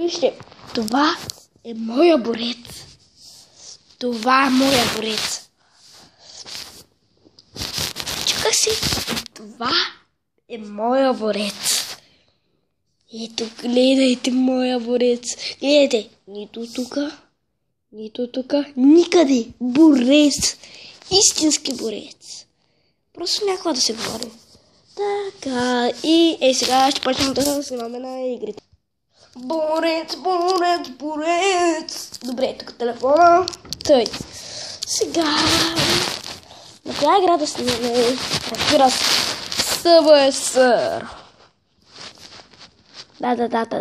Вижте, това е моя борец. Това е моя борец. Чука си, това е моя борец. Ето, гледайте моя борец. Гледайте, нито тука, никъде. Борец. Истински борец. Просто някога да се говори. Така, и сега ще почнем да снимаме на игрите. Борец. Добре, тук телефона. Тъй. Сега... На коя игра да снимаме? Разбира се. СВС.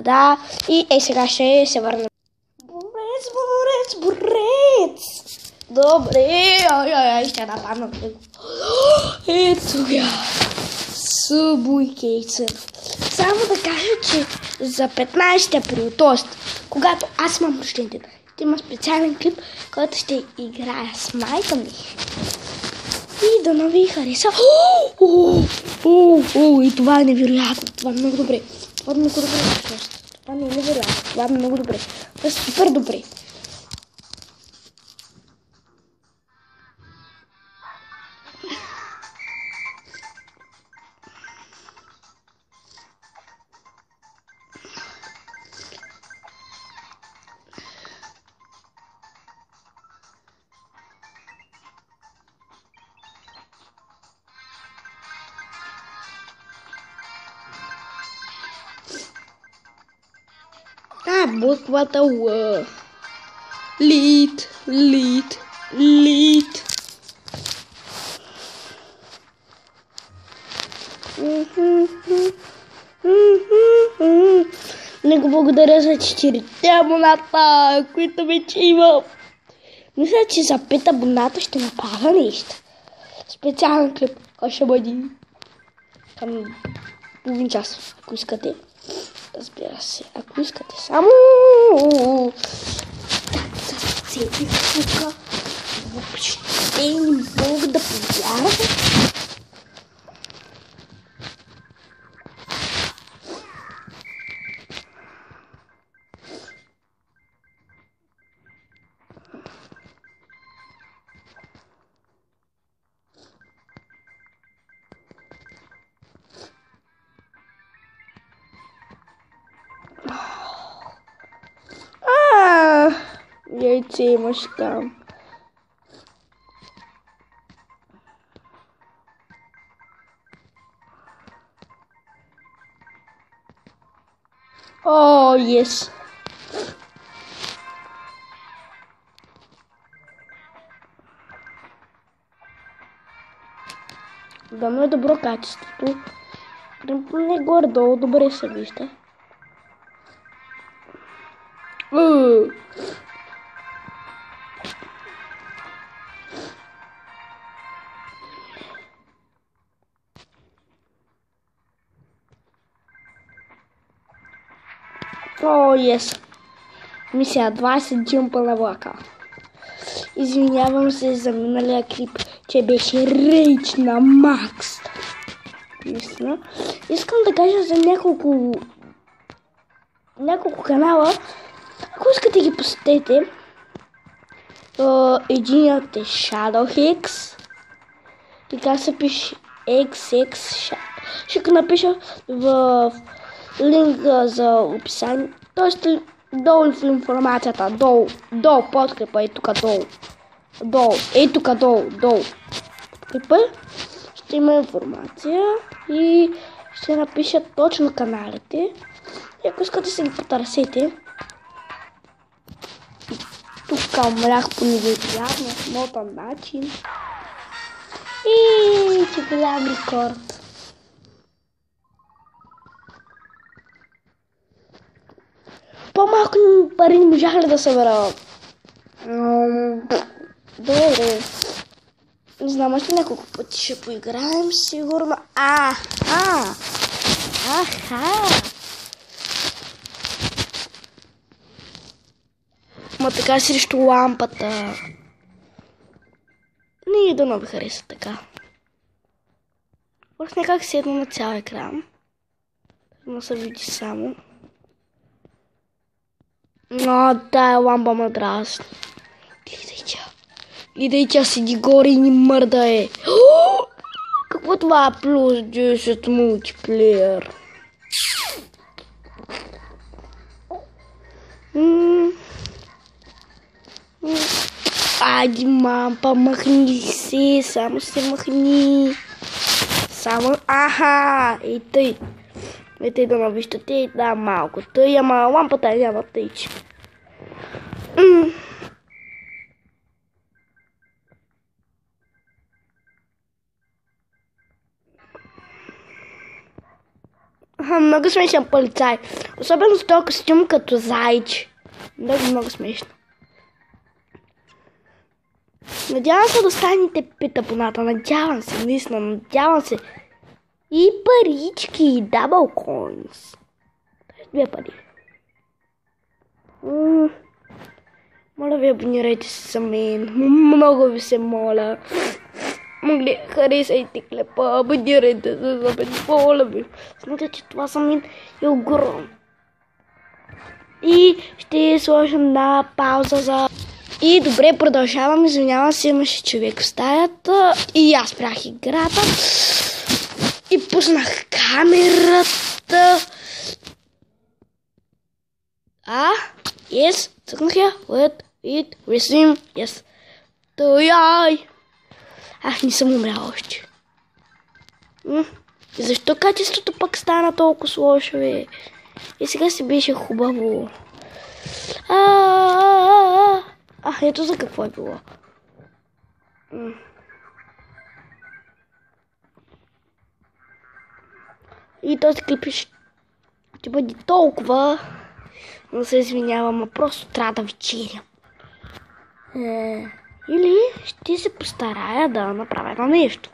Да. И сега ще се върнем. Борец. Добре. Ай, ще нападна от него. Ето я. Събуйкейцър. Само да кажа, че за 15 април, т.е. когато аз имам рожден ден, ще има специален клип, който ще играя с майка ми. И да не ви хареса. И това е невероятно. Това е много добре. Това не е невероятно. Това е много добре. Това е супер добре. Буквата Л. Лид. Много благодаря за 4 абоната, които вече имам. Мисля, че за 5 абоната ще направя нещо. Специален клип, който ще бъде към половин час, ако искате. Разбира се, ако искате само... Съседи тук въобще не мога да повярвам. Яйце имаш там. О, yes. Дано е добро качеството. Не горе-долу, добре се вижда. О, yes. Мисля, 20 джимпа на влака. Извинявам се за миналия клип, че беше рейдж на Макс. Мисля. Искам да кажа за няколко канала. Ако искате ги посетете, единият е Shadowhex. И как се пише XX. Ще го напиша в линка за описание. Тоест долу в информацията. Долу подкрепа. Ей тук долу. Ей тук долу. Подкрепа. Ще има информация. И ще напиша точно каналите. И ако искате си ги потърсете. Тук умрях по невероятно смотан начин. И че голям рекорд. По-малко пари не можах ли да събера? Добре. Не знам, още няколко пъти ще поиграем, сигурно. Аха! Ма така срещу лампата. Не, да не ви хареса така. Просто някак седна на цял екран. Но се види само. А, тая лампа ме дразни. Гледай, тя седи горе и ни мърда. Какво това е плюс 10 мултиплеер? Айди, мампа, махни се, само се махни. Само, аха, и тъй. И тъй да навиждате, да, малко тъй, ама лампата няма тъй, че. Много смешен полицай. Особено с този костюм като зайче. Много смешно. Надявам се да станете питапоната. Надявам се, наистина, надявам се. И парички, и дабл коинс. Две пари. Моля ви, абонирайте се за мен. Много ви се моля. Харесайте клепа, абонирайте се за мен. Моля ви. Знаете, че това за мен е огромно. И ще сложим на пауза за... И добре, продължавам. Извинявам се, имаше човек в стаята. И аз спрях играта. И пуснах камерата. Yes. Цъкнах я. Let it resume. Yes. Той. Не съм умрял още. И защо качеството пък стана толкова лошо, бе? И сега си беше хубаво. Ето за какво е било. И този клип ще бъде толкова. Не се извинявам, а просто трябва да вечеря. Или ще се постарая да направя едно нещо.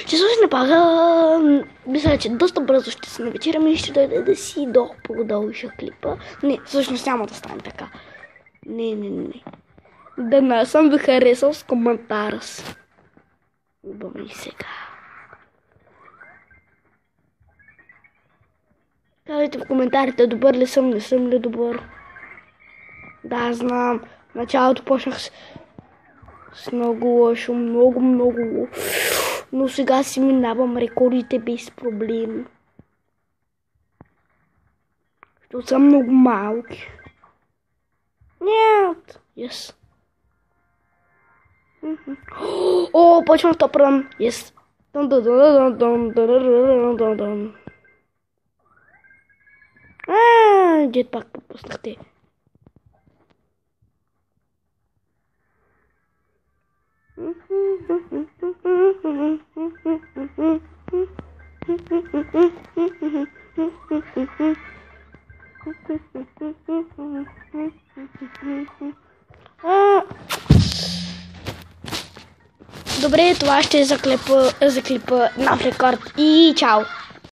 Ще слушам пага. Мисля, че доста бързо ще се навечерям и ще дойде да си продължа клипа. Не, всъщност няма да стане така. Не. Да не съм ви харесал с коментара си. Добре и сега. Казвайте в коментарите добър ли съм, не съм ли добър. Да, знам. В началото почнах с много лошо, много лошо. Но сега си минавам рекордите без проблем. Защото са много малки. Нет. Yes. Почвам в топ рън. Yes. Джетпак пропуснахте. Добре, това ще е за клипа нов рекорд и чао!